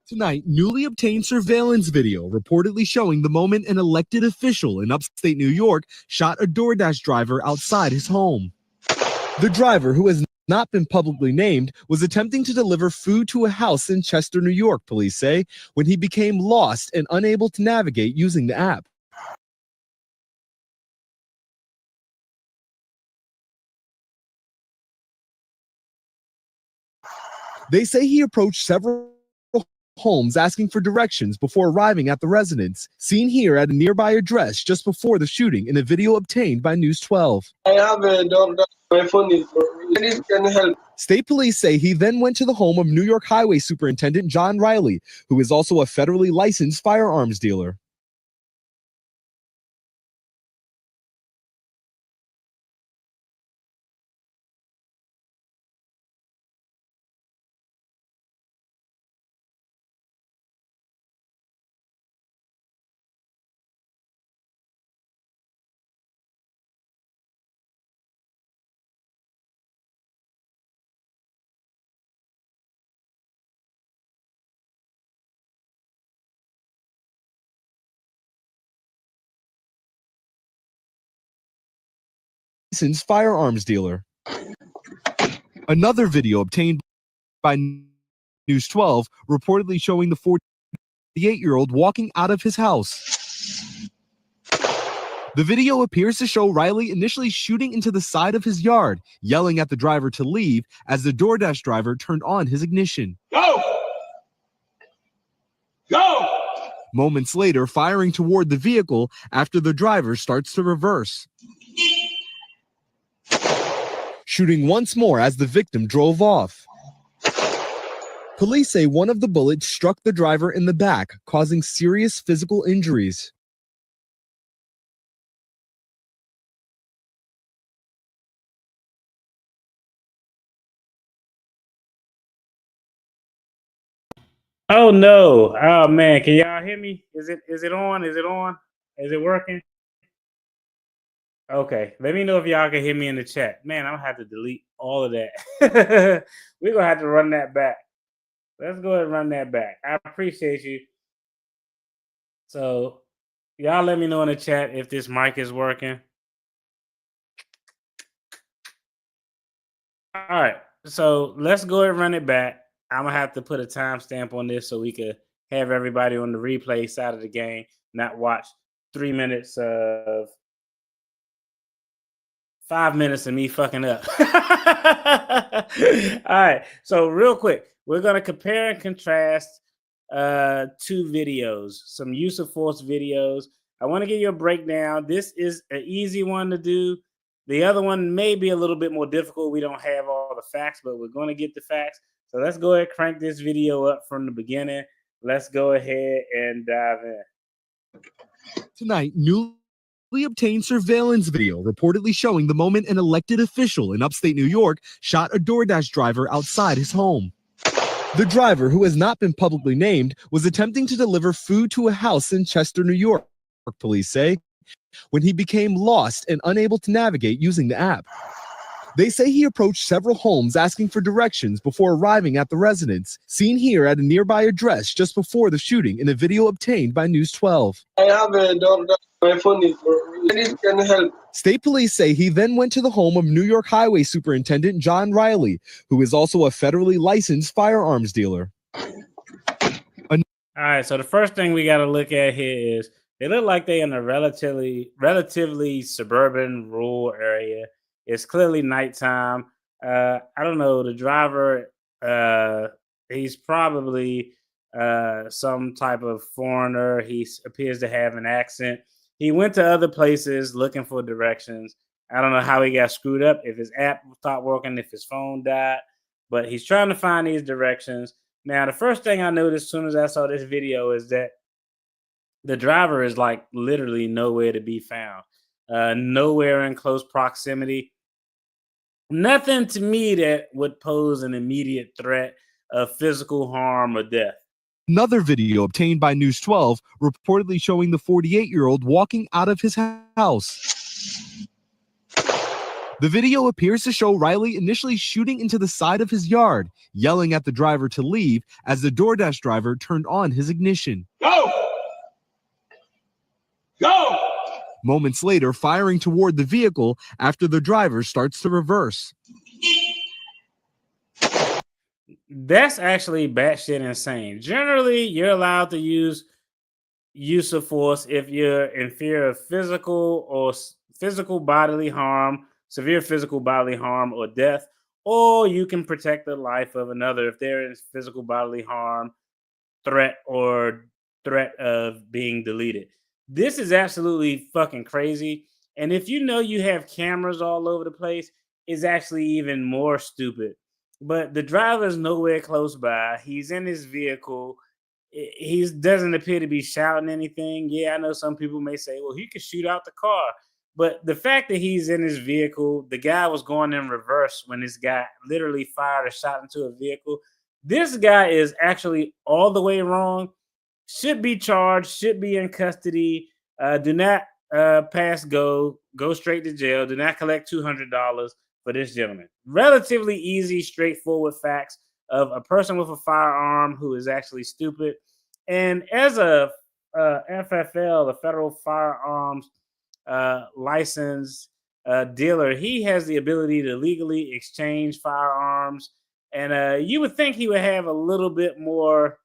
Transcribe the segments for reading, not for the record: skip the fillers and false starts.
Tonight, newly obtained surveillance video reportedly showing the moment an elected official in upstate New York shot a DoorDash driver outside his home. The driver, who has not been publicly named, was attempting to deliver food to a house in Chester, New York, police say, when he became lost and unable to navigate using the app. They say he approached several homes asking for directions before arriving at the residence. Seen here at a nearby address just before the shooting in a video obtained by News 12. I have a dog that my phone is ladies can help. State police say he then went to the home of New York Highway Superintendent John Riley, who is also a federally licensed firearms dealer. Licensed firearms dealer. Another video obtained by News 12 reportedly showing the 48-year-old walking out of his house. The video appears to show Riley initially shooting into the side of his yard, yelling at the driver to leave as the DoorDash driver turned on his ignition. Go! Go! Moments later, firing toward the vehicle after the driver starts to reverse. Shooting once more as the victim drove off. Police say one of the bullets struck the driver in the back, causing serious physical injuries. Oh no. Oh man, can y'all hear me? Is it on? Is it on? Is it working? Okay. Let me know if y'all can hear me in the chat. Man, I'm gonna have to delete all of that. We're gonna have to run that back. Let's go ahead and run that back. I appreciate you. So y'all let me know in the chat if this mic is working. All right. So let's go ahead and run it back. I'm gonna have to put a timestamp on this so we could have everybody on the replay side of the game, not watch 3 minutes of 5 minutes of me fucking up. All right. So real quick, we're gonna compare and contrast two videos, some use of force videos. I want to give you a breakdown. This is an easy one to do. The other one may be a little bit more difficult. We don't have all the facts, but we're going to get the facts. So let's go ahead and crank this video up from the beginning. Let's go ahead and dive in. Tonight, newly obtained surveillance video reportedly showing the moment an elected official in upstate New York shot a DoorDash driver outside his home. The driver, who has not been publicly named, was attempting to deliver food to a house in Chester, New York, police say, when he became lost and unable to navigate using the app. They say he approached several homes asking for directions before arriving at the residence, seen here at a nearby address just before the shooting in a video obtained by News 12. I have a dog that my phone is ladies can help. State police say he then went to the home of New York Highway Superintendent John Riley, who is also a federally licensed firearms dealer. All right, so the first thing we got to look at here is they look like they're in a relatively suburban, rural area. It's clearly nighttime. I don't know. The driver, he's probably some type of foreigner. He appears to have an accent. He went to other places looking for directions. I don't know how he got screwed up, if his app stopped working, if his phone died, but he's trying to find these directions. Now, the first thing I noticed as soon as I saw this video is that the driver is like literally nowhere to be found, nowhere in close proximity. Nothing to me that would pose an immediate threat of physical harm or death. Another video obtained by News 12 reportedly showing the 48-year-old walking out of his house. The video appears to show Riley initially shooting into the side of his yard, yelling at the driver to leave as the DoorDash driver turned on his ignition. Go! Go! Moments later, firing toward the vehicle after the driver starts to reverse. That's actually batshit insane. Generally, you're allowed to use of force if you're in fear of physical bodily harm, severe physical bodily harm or death, or you can protect the life of another if there is physical bodily harm threat or threat of being deleted. This is absolutely fucking crazy. And if you know you have cameras all over the place, it's actually even more stupid. But the driver is nowhere close by. He's in his vehicle. He doesn't appear to be shouting anything. Yeah, I know some people may say, well, he could shoot out the car. But the fact that he's in his vehicle, the guy was going in reverse when this guy literally fired a shot into a vehicle. This guy is actually all the way wrong. Should be charged, should be in custody. Do not pass go straight to jail. Do not collect $200 for this gentleman. Relatively easy, straightforward facts of a person with a firearm who is actually stupid. And as a FFL, the Federal Firearms License dealer, he has the ability to legally exchange firearms. And you would think he would have a little bit more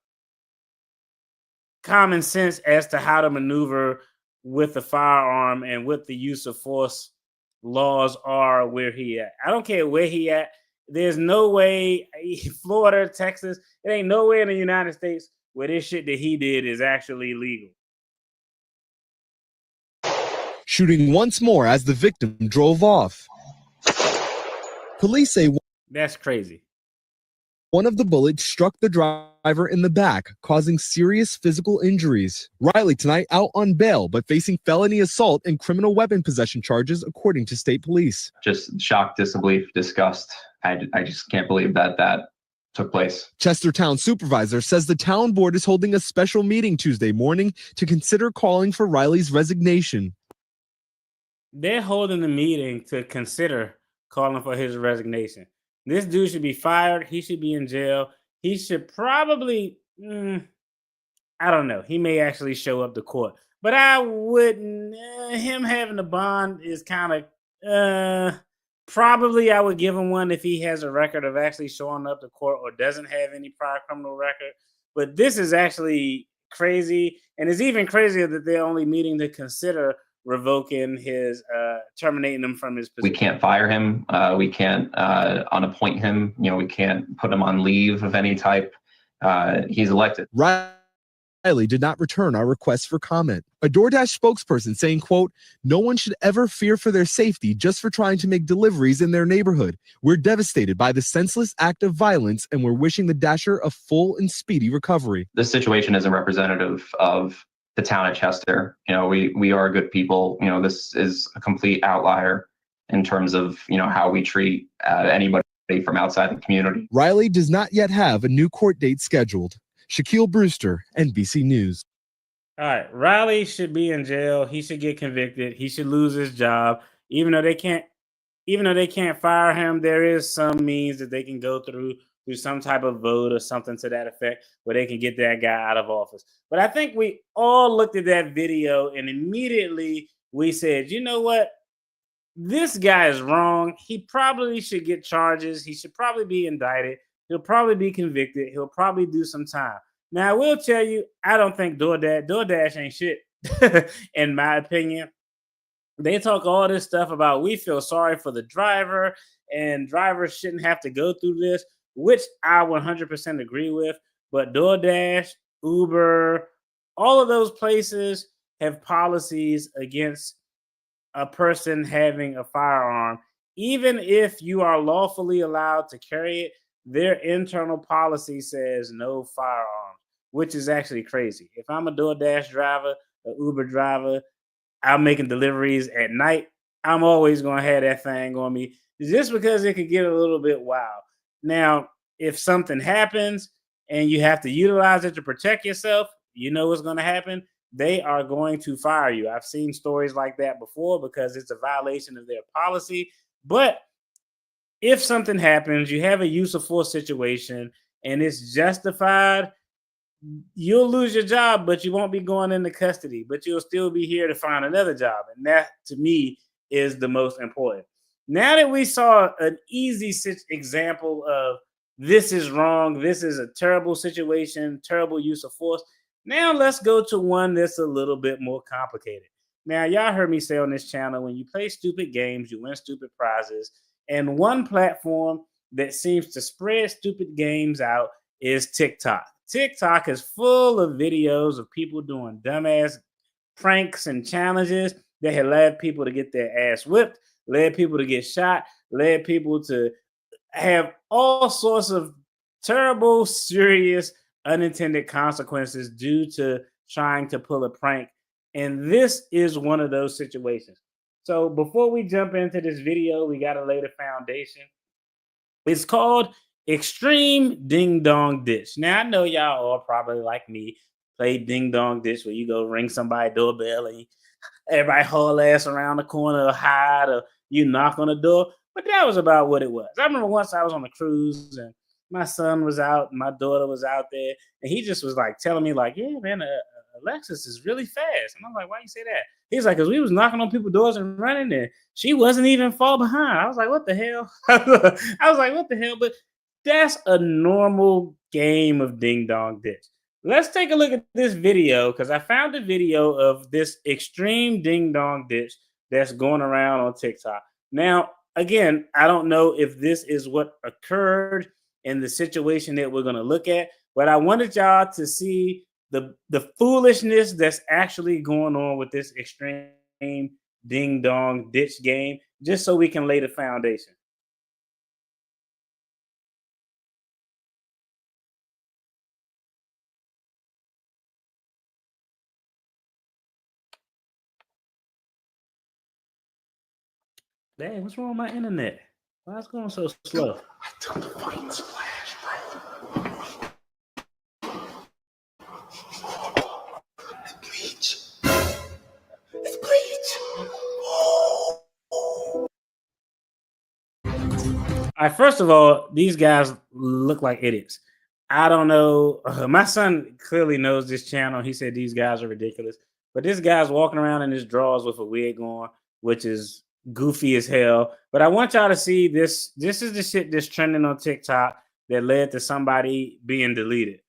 common sense as to how to maneuver with the firearm and what the use of force laws are where he at. I don't care where he at. There's no way, Florida, Texas, it ain't nowhere in the United States where this shit that he did is actually legal. Shooting once more as the victim drove off. Police say that's crazy. One of the bullets struck the driver in the back, causing serious physical injuries. Riley tonight out on bail, but facing felony assault and criminal weapon possession charges, according to state police. Just shock, disbelief, disgust. I just can't believe that took place. Chestertown supervisor says the town board is holding a special meeting Tuesday morning to consider calling for Riley's resignation. They're holding the meeting to consider calling for his resignation. This dude should be fired. He should be in jail. He should probably, I don't know. He may actually show up to court. But I wouldn't, him having a bond is kind of, probably I would give him one if he has a record of actually showing up to court or doesn't have any prior criminal record. But this is actually crazy. And it's even crazier that they're only meeting to consider revoking his, terminating him from his position. We can't fire him. We can't unappoint him. We can't put him on leave of any type. He's elected. Riley did not return our request for comment. A DoorDash spokesperson saying, quote, "No one should ever fear for their safety just for trying to make deliveries in their neighborhood. We're devastated by the senseless act of violence and we're wishing the Dasher a full and speedy recovery." This situation isn't representative of the town of Chester. We are good people. This is a complete outlier in terms of, how we treat anybody from outside the community. Riley does not yet have a new court date scheduled. Shaquille Brewster, NBC News. All right. Riley should be in jail. He should get convicted. He should lose his job. Even though they can't fire him, there is some means that they can go through some type of vote or something to that effect where they can get that guy out of office. But I think we all looked at that video and immediately we said, you know what? This guy is wrong. He probably should get charges. He should probably be indicted. He'll probably be convicted. He'll probably do some time. Now, I will tell you, I don't think DoorDash ain't shit, in my opinion. They talk all this stuff about we feel sorry for the driver and drivers shouldn't have to go through this, which I 100% agree with. But DoorDash, Uber, all of those places have policies against a person having a firearm. Even if you are lawfully allowed to carry it, their internal policy says no firearms, which is actually crazy. If I'm a DoorDash driver, an Uber driver, I'm making deliveries at night, I'm always going to have that thing on me just because it could get a little bit wild. Now, if something happens and you have to utilize it to protect yourself, you know what's going to happen. They are going to fire you. I've seen stories like that before because it's a violation of their policy. But if something happens, you have a use of force situation and it's justified, you'll lose your job, but you won't be going into custody, but you'll still be here to find another job. And that, to me, is the most important. Now that we saw an easy example of this is wrong, this is a terrible situation, terrible use of force, now let's go to one that's a little bit more complicated. Now, y'all heard me say on this channel, when you play stupid games, you win stupid prizes. And one platform that seems to spread stupid games out is TikTok. TikTok is full of videos of people doing dumbass pranks and challenges that had led people to get their ass whipped, led people to get shot, led people to have all sorts of terrible, serious, unintended consequences due to trying to pull a prank. And this is one of those situations. So before we jump into this video, we got to lay the foundation. It's called Extreme Ding Dong Ditch. Now, I know y'all all probably like me play Ding Dong Ditch where you go ring somebody's doorbell and everybody haul ass around the corner or hide or you knock on the door. But that was about what it was. I remember once I was on a cruise and my son was out and my daughter was out there and he just was like telling me like, yeah, man, Alexis is really fast. And I'm like, why you say that? He's like, because we was knocking on people's doors and running there. She wasn't even far behind. I was like, what the hell? I was like, what the hell? But that's a normal game of Ding Dong Ditch. Let's take a look at this video because I found a video of this extreme Ding Dong Ditch that's going around on TikTok. Now, again, I don't know if this is what occurred in the situation that we're going to look at, but I wanted y'all to see the foolishness that's actually going on with this extreme Ding Dong Ditch game, just so we can lay the foundation. Dang, what's wrong with my internet? Why is it going so slow? I took the fucking splash, bro. It's bleach. It's bleach. Oh. All right, first of all, these guys look like idiots. I don't know. My son clearly knows this channel. He said these guys are ridiculous. But this guy's walking around in his drawers with a wig on, which is goofy as hell. But I want y'all to see this. This is the shit that's trending on TikTok that led to somebody being deleted.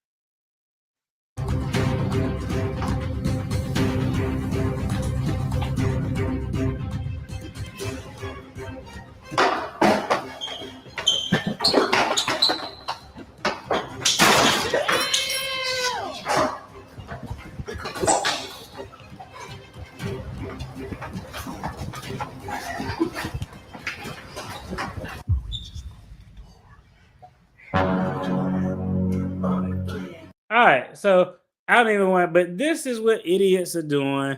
All right, so I don't even want, but this is what idiots are doing,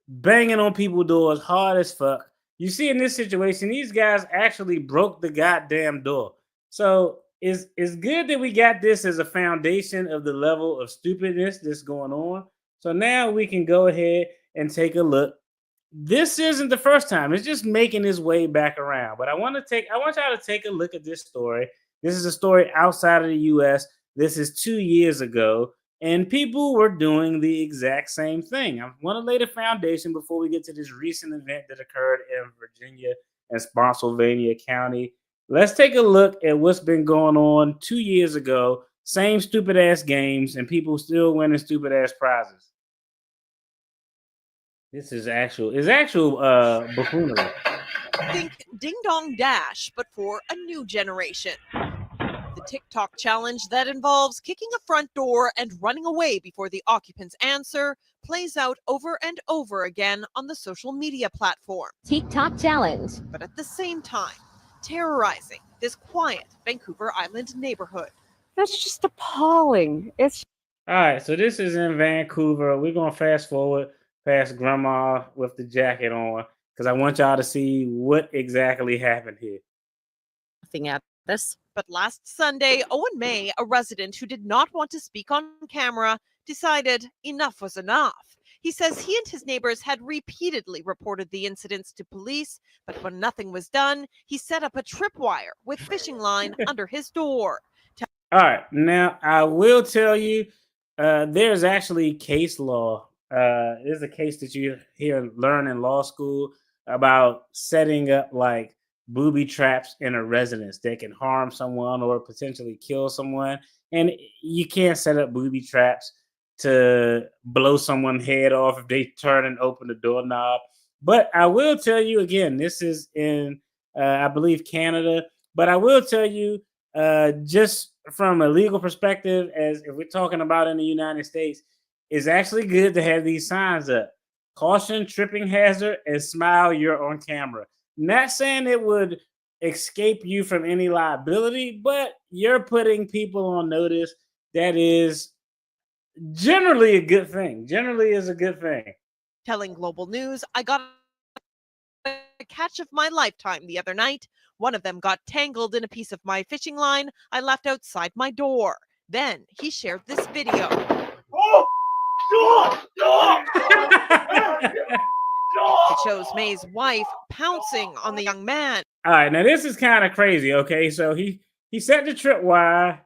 banging on people's doors hard as fuck. You see, in this situation, these guys actually broke the goddamn door. So it's good that we got this as a foundation of the level of stupidness that's going on. So now we can go ahead and take a look. This isn't the first time. It's just making its way back around. But I want y'all to take a look at this story. This is a story outside of the US. This is 2 years ago, and people were doing the exact same thing. I want to lay the foundation before we get to this recent event that occurred in Virginia and Spotsylvania County. Let's take a look at what's been going on 2 years ago. Same stupid ass games, and people still winning stupid ass prizes. This is actual buffoonery. Think Ding Dong Dash, but for a new generation. The TikTok challenge that involves kicking a front door and running away before the occupants answer plays out over and over again on the social media platform. TikTok challenge. But at the same time, terrorizing this quiet Vancouver Island neighborhood. That's just appalling. It's All right, so this is in Vancouver. We're going to fast forward past grandma with the jacket on because I want y'all to see what exactly happened here. nothing at this. But last Sunday, Owen May, a resident who did not want to speak on camera, decided enough was enough. He says he and his neighbors had repeatedly reported the incidents to police, but when nothing was done, he set up a tripwire with fishing line under his door. All right, now I will tell you, there's actually case law. There's a case that you learn in law school about setting up like booby traps in a residence that can harm someone or potentially kill someone. And you can't set up booby traps to blow someone's head off if they turn and open the doorknob. But I will tell you again, this is in, I believe, Canada. But I will tell you, just from a legal perspective, as if we're talking about in the United States, it's actually good to have these signs up. Caution, tripping hazard, and smile, you're on camera. Not saying it would escape you from any liability, but you're putting people on notice. That is generally a good thing. Generally is a good thing. Telling Global News, I got a catch of my lifetime the other night. One of them got tangled in a piece of my fishing line I left outside my door. Then he shared this video. It shows May's wife pouncing on the young man. All right, now this is kind of crazy. Okay, so he set the tripwire.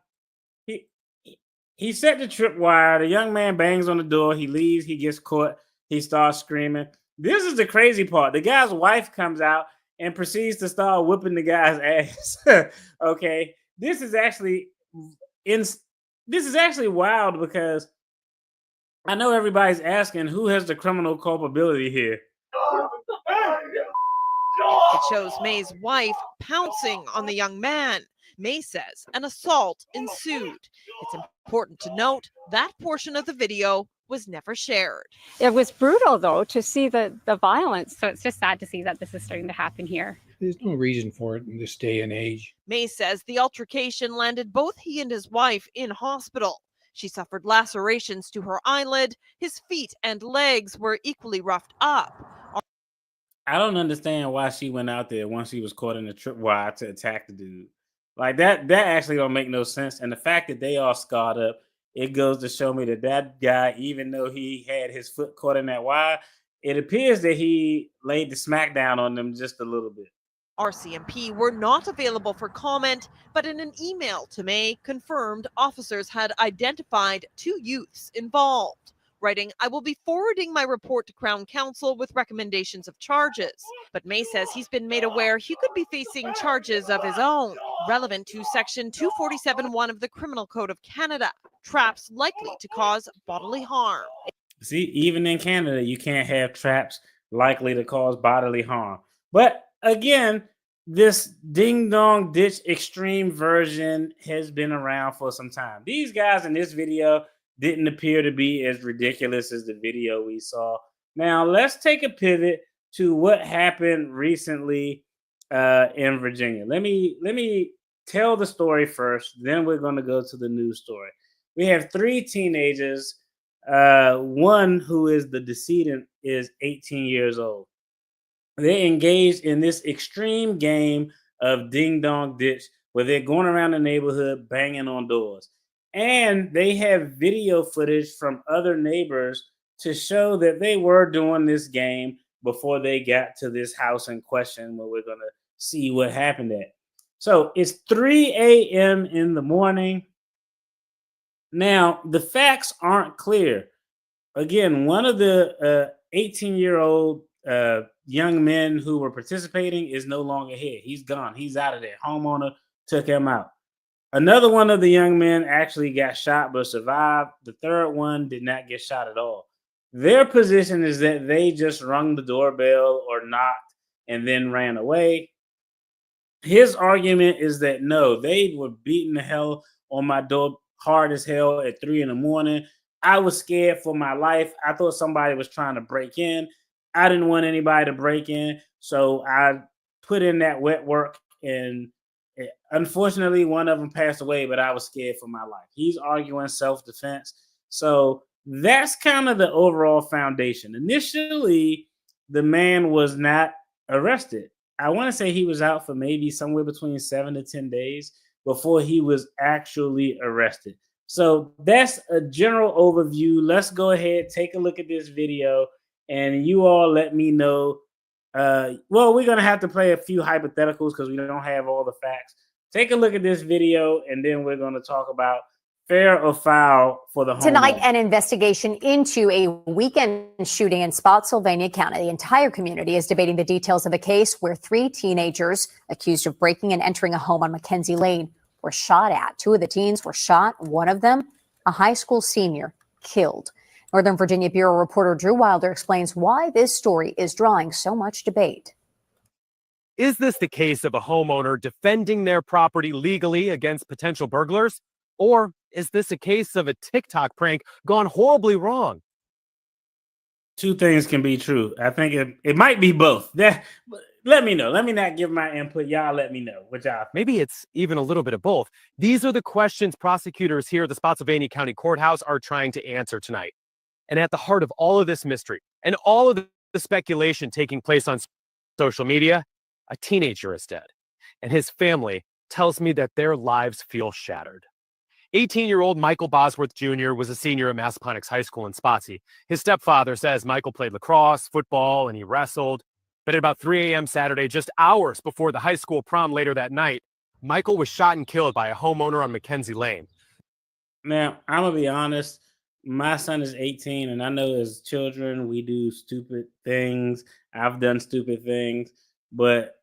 He set the tripwire. The young man bangs on the door. He leaves. He gets caught. He starts screaming. This is the crazy part. The guy's wife comes out and proceeds to start whipping the guy's ass. Okay, this is actually wild because I know everybody's asking who has the criminal culpability here. It shows May's wife pouncing on the young man. May says an assault ensued. It's important to note that portion of the video was never shared. It was brutal, though, to see the violence. So it's just sad to see that this is starting to happen here. There's no reason for it in this day and age. May says the altercation landed both he and his wife in hospital. She suffered lacerations to her eyelid. His feet and legs were equally roughed up. I don't understand why she went out there once she was caught in the tripwire to attack the dude. Like that actually don't make no sense. And the fact that they all scarred up, it goes to show me that guy, even though he had his foot caught in that wire, it appears that he laid the smackdown on them just a little bit. RCMP were not available for comment, but in an email to May confirmed officers had identified 2 youths involved. Writing, I will be forwarding my report to Crown Counsel with recommendations of charges. But May says he's been made aware he could be facing charges of his own, relevant to Section 247(1) of the Criminal Code of Canada, traps likely to cause bodily harm. See, even in Canada, you can't have traps likely to cause bodily harm. But again, this ding dong ditch extreme version has been around for some time. These guys in this video didn't appear to be as ridiculous as the video we saw. Now, let's take a pivot to what happened recently in Virginia. Let me tell the story first, then we're going to go to the news story. We have 3 teenagers. One who is the decedent is 18 years old. They engaged in this extreme game of ding dong ditch where they're going around the neighborhood banging on doors. And they have video footage from other neighbors to show that they were doing this game before they got to this house in question where we're going to see what happened at. So it's 3 a.m. in the morning. Now, the facts aren't clear. Again, one of the 18-year-old young men who were participating is no longer here. He's gone. He's out of there. Homeowner took him out. Another one of the young men actually got shot but survived. The third one did not get shot at all. Their position is that they just rung the doorbell or knocked and then ran away. His argument is that no, they were beating the hell on my door hard as hell at 3 a.m. I was scared for my life. I thought somebody was trying to break in. I didn't want anybody to break in, so I put in that wet work, and unfortunately, one of them passed away, but I was scared for my life. He's arguing self-defense. So that's kind of the overall foundation. Initially, the man was not arrested. I want to say he was out for maybe somewhere between 7 to 10 days before he was actually arrested. So that's a general overview. Let's go ahead, take a look at this video, and you all let me know. Well, we're going to have to play a few hypotheticals because we don't have all the facts. Take a look at this video, and then we're going to talk about fair or foul for the home. Tonight, an investigation into a weekend shooting in Spotsylvania County. The entire community is debating the details of a case where 3 teenagers accused of breaking and entering a home on Mackenzie Lane were shot at. 2 of the teens were shot. One of them, a high school senior, killed. Northern Virginia Bureau reporter Drew Wilder explains why this story is drawing so much debate. Is this the case of a homeowner defending their property legally against potential burglars? Or is this a case of a TikTok prank gone horribly wrong? Two things can be true. I think it might be both. Let me know. Let me not give my input. Y'all let me know what y'all think. Maybe it's even a little bit of both. These are the questions prosecutors here at the Spotsylvania County Courthouse are trying to answer tonight. And at the heart of all of this mystery and all of the speculation taking place on social media, a teenager is dead. And his family tells me that their lives feel shattered. 18-year-old Michael Bosworth Jr. was a senior at Massaponax High School in Spotsy. His stepfather says Michael played lacrosse, football, and he wrestled. But at about 3 a.m. Saturday, just hours before the high school prom later that night, Michael was shot and killed by a homeowner on Mackenzie Lane. Now, I'm going to be honest. My son is 18, and I know as children, we do stupid things. I've done stupid things, but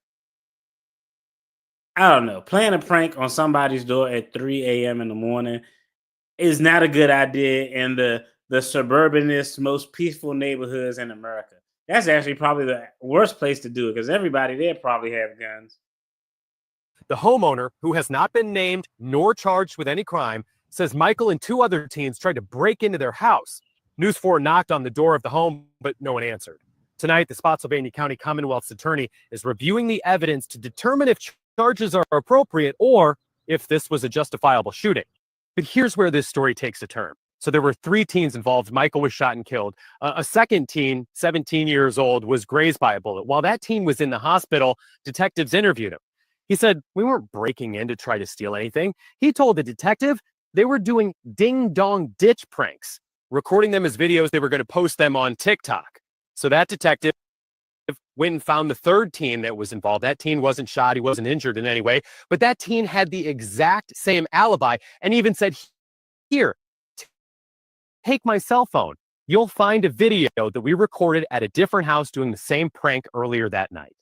I don't know. Playing a prank on somebody's door at 3 a.m. in the morning is not a good idea in the suburbanist, most peaceful neighborhoods in America. That's actually probably the worst place to do it because everybody there probably have guns. The homeowner, who has not been named nor charged with any crime, says Michael and two other teens tried to break into their house. News 4 knocked on the door of the home, but no one answered. Tonight, the Spotsylvania County Commonwealth's attorney is reviewing the evidence to determine if charges are appropriate or if this was a justifiable shooting. But here's where this story takes a turn. So there were 3 teens involved. Michael was shot and killed. A second teen, 17 years old, was grazed by a bullet. While that teen was in the hospital, detectives interviewed him. He said, "We weren't breaking in to try to steal anything." He told the detective they were doing ding-dong ditch pranks, recording them as videos. They were going to post them on TikTok. So that detective went and found the third teen that was involved. That teen wasn't shot. He wasn't injured in any way. But that teen had the exact same alibi and even said, "Here, take my cell phone. You'll find a video that we recorded at a different house doing the same prank earlier that night."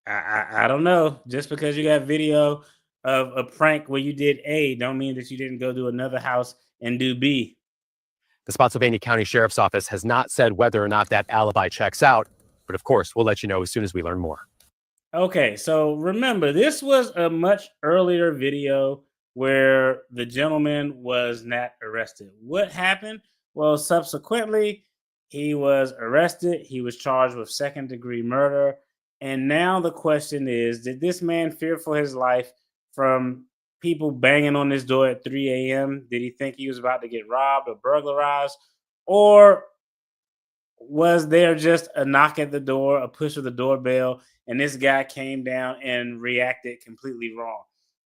I don't know. Just because you got video of a prank where you did A, don't mean that you didn't go to another house and do B. The Spotsylvania County Sheriff's Office has not said whether or not that alibi checks out, but of course, we'll let you know as soon as we learn more. Okay, so remember, this was a much earlier video where the gentleman was not arrested. What happened? Well, subsequently, he was arrested. He was charged with second-degree murder. And now the question is, did this man fear for his life from people banging on his door at 3 a.m.? Did he think he was about to get robbed or burglarized? Or was there just a knock at the door, a push of the doorbell, and this guy came down and reacted completely wrong?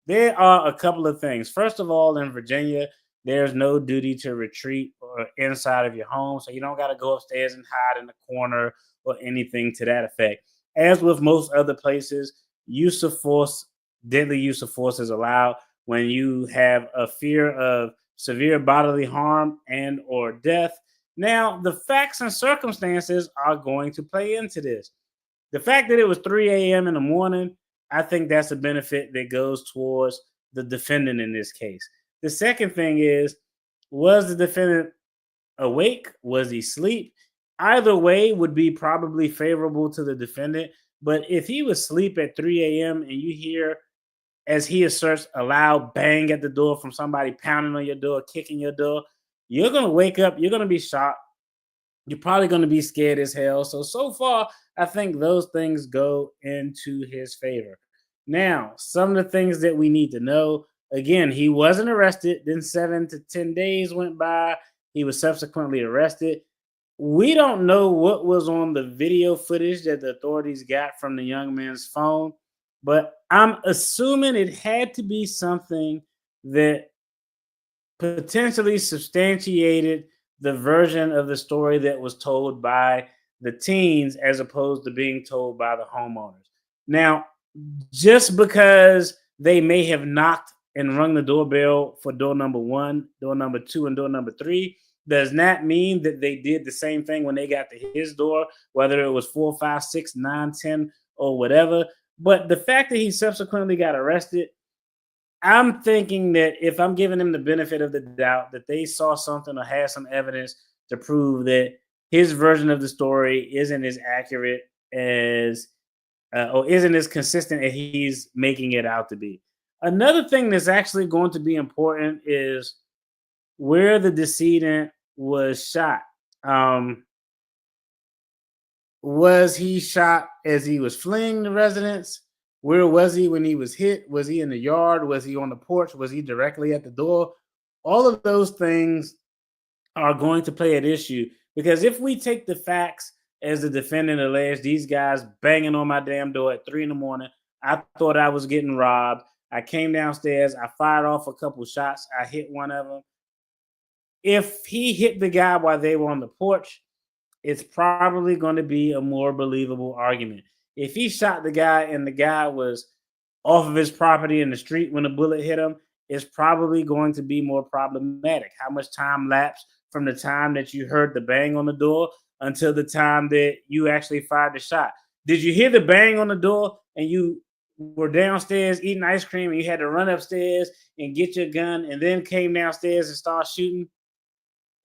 There are a couple of things. First of all, in Virginia, there's no duty to retreat or inside of your home, so you don't got to go upstairs and hide in the corner or anything to that effect. As with most other places, use of force, deadly use of force is allowed when you have a fear of severe bodily harm and or death. Now, the facts and circumstances are going to play into this. The fact that it was 3 a.m. in the morning, I think that's a benefit that goes towards the defendant in this case. The second thing is, was the defendant awake? Was he asleep? Either way would be probably favorable to the defendant. But if he was asleep at 3 a.m. and you hear, as he asserts, a loud bang at the door from somebody pounding on your door, kicking your door, you're going to wake up. You're going to be shocked. You're probably going to be scared as hell. So far, I think those things go into his favor. Now, some of the things that we need to know. Again, he wasn't arrested. Then 7 to 10 days went by. He was subsequently arrested. We don't know what was on the video footage that the authorities got from the young man's phone, but I'm assuming it had to be something that potentially substantiated the version of the story that was told by the teens as opposed to being told by the homeowners. Now, just because they may have knocked and rung the doorbell for door number 1, door number 2, and door number 3, does not mean that they did the same thing when they got to his door, whether it was 4, 5, 6, 9, 10, or whatever. But the fact that he subsequently got arrested, I'm thinking that if I'm giving them the benefit of the doubt that they saw something or had some evidence to prove that his version of the story isn't as accurate as or isn't as consistent as he's making it out to be. Another thing that's actually going to be important is where the decedent was shot. Was he shot as he was fleeing the residence? Where was he when he was hit? Was he in the yard? Was he on the porch? Was he directly at the door? All of those things are going to play an issue, because if we take the facts as the defendant alleged, these guys banging on my damn door at 3 a.m, I thought I was getting robbed. I came downstairs. I fired off a couple shots. I hit one of them. If he hit the guy while they were on the porch, it's probably going to be a more believable argument. If he shot the guy and the guy was off of his property in the street when the bullet hit him, it's probably going to be more problematic. How much time lapsed from the time that you heard the bang on the door until the time that you actually fired the shot? Did you hear the bang on the door and you were downstairs eating ice cream and you had to run upstairs and get your gun and then came downstairs and start shooting?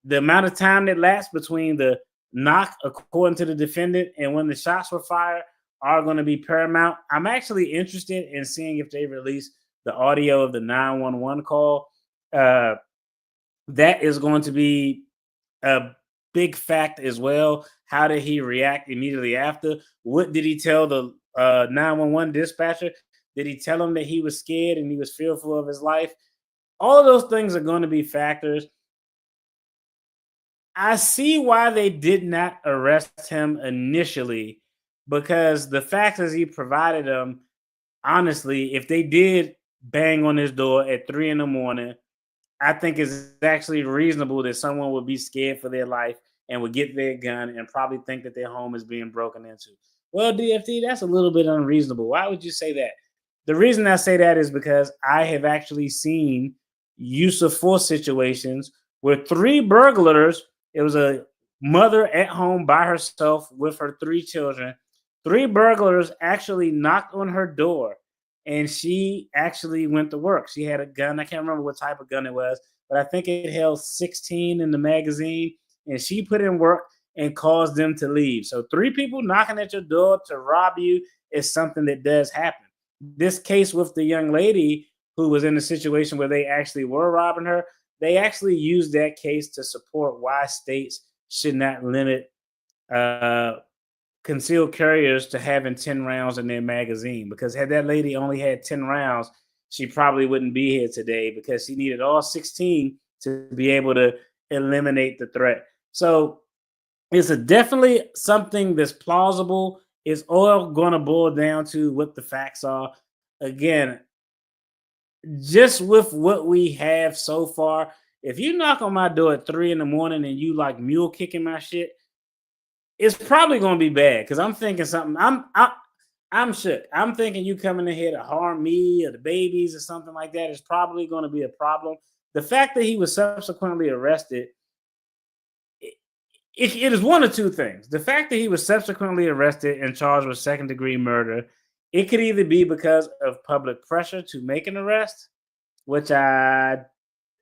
The amount of time that lapsed between the knock, according to the defendant, and when the shots were fired are going to be paramount. I'm actually interested in seeing if they release the audio of the 911 call. That is going to be a big fact as well. How did he react immediately after? What did he tell the 911 dispatcher? Did he tell him that he was scared and he was fearful of his life? All of those things are going to be factors. I see why they did not arrest him initially, because the facts as he provided them, honestly, if they did bang on his door at 3 a.m, I think it's actually reasonable that someone would be scared for their life and would get their gun and probably think that their home is being broken into. Well, DFT, that's a little bit unreasonable. Why would you say that? The reason I say that is because I have actually seen use of force situations where 3 burglars, it was a mother at home by herself with her 3 children. 3 burglars actually knocked on her door and she actually went to work. She had a gun. I can't remember what type of gun it was, but I think it held 16 in the magazine. And she put in work and caused them to leave. So 3 people knocking at your door to rob you is something that does happen. This case with the young lady who was in a situation where they actually were robbing her, they actually used that case to support why states should not limit concealed carriers to having 10 rounds in their magazine. Because had that lady only had 10 rounds, she probably wouldn't be here today, because she needed all 16 to be able to eliminate the threat. So it's definitely something that's plausible. It's all going to boil down to what the facts are. Again, just with what we have so far, if you knock on my door at 3 a.m. and you like mule kicking my shit, it's probably going to be bad, because I'm thinking something. I'm shook. I'm thinking you coming in here to harm me or the babies or something like that is probably going to be a problem. The fact that he was subsequently arrested, it is one of 2 things. The fact that he was subsequently arrested and charged with second-degree murder, it could either be because of public pressure to make an arrest, which I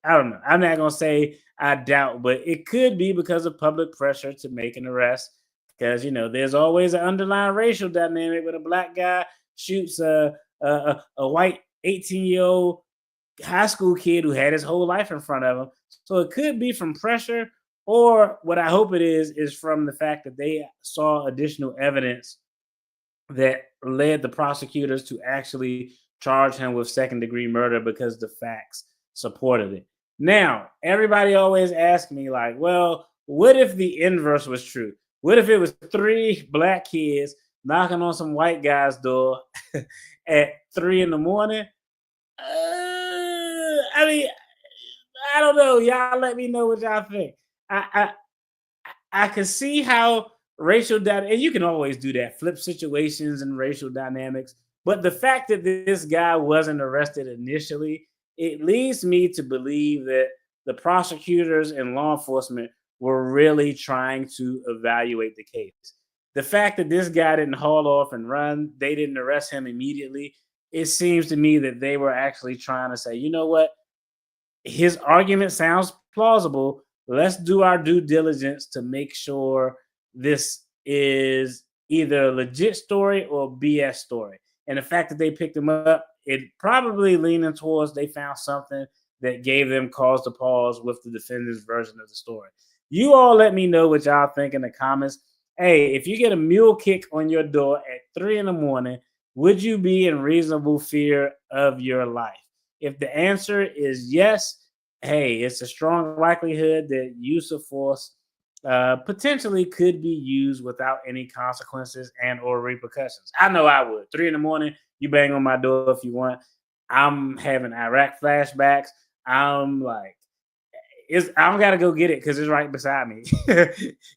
don't know. I'm not going to say I doubt, but it could be because of public pressure to make an arrest. Because, there's always an underlying racial dynamic when a black guy shoots a white 18-year-old high school kid who had his whole life in front of him. So it could be from pressure, or what I hope it is from the fact that they saw additional evidence that led the prosecutors to actually charge him with second-degree murder because the facts supported it. Now, everybody always asks me, like, well, what if the inverse was true? What if it was 3 black kids knocking on some white guy's door at 3 a.m? I mean, I don't know. Y'all let me know what y'all think. I can see how racial dynamics, and you can always do that, flip situations and racial dynamics. But the fact that this guy wasn't arrested initially, it leads me to believe that the prosecutors and law enforcement were really trying to evaluate the case. The fact that this guy didn't haul off and run, they didn't arrest him immediately, it seems to me that they were actually trying to say, you know what? His argument sounds plausible. Let's do our due diligence to make sure this is either a legit story or a BS story. And the fact that they picked him up it probably leaning towards they found something that gave them cause to pause with the defendant's version of the story. You all let me know what y'all think in the comments. Hey, if you get a mule kick on your door at 3 a.m, would you be in reasonable fear of your life? If the answer is yes, hey, it's a strong likelihood that use of force potentially could be used without any consequences and or repercussions. I know I would. 3 a.m, you bang on my door if you want. I'm having Iraq flashbacks. I'm like, I'm gotta go get it because it's right beside me.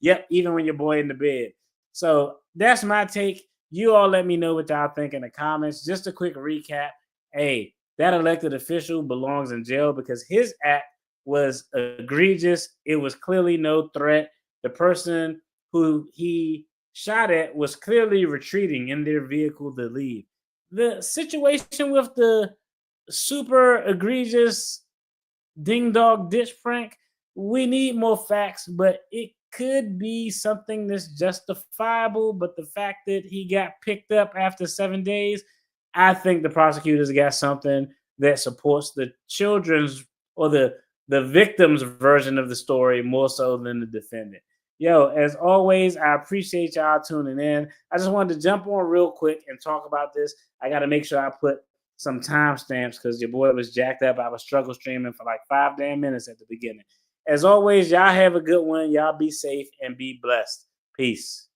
Yep, even when your boy in the bed. So that's my take. You all let me know what y'all think in the comments. Just a quick recap. Hey, that elected official belongs in jail because his act was egregious. It was clearly no threat. The person who he shot at was clearly retreating in their vehicle to leave. The situation with the super egregious ding dog ditch prank, we need more facts, but it could be something that's justifiable. But the fact that he got picked up after 7 days, I think the prosecutors got something that supports the children's or the victim's version of the story more so than the defendant. Yo, as always, I appreciate y'all tuning in. I just wanted to jump on real quick and talk about this. I got to make sure I put some timestamps because your boy was jacked up. I was struggle streaming for like 5 damn minutes at the beginning. As always, y'all have a good one. Y'all be safe and be blessed. Peace.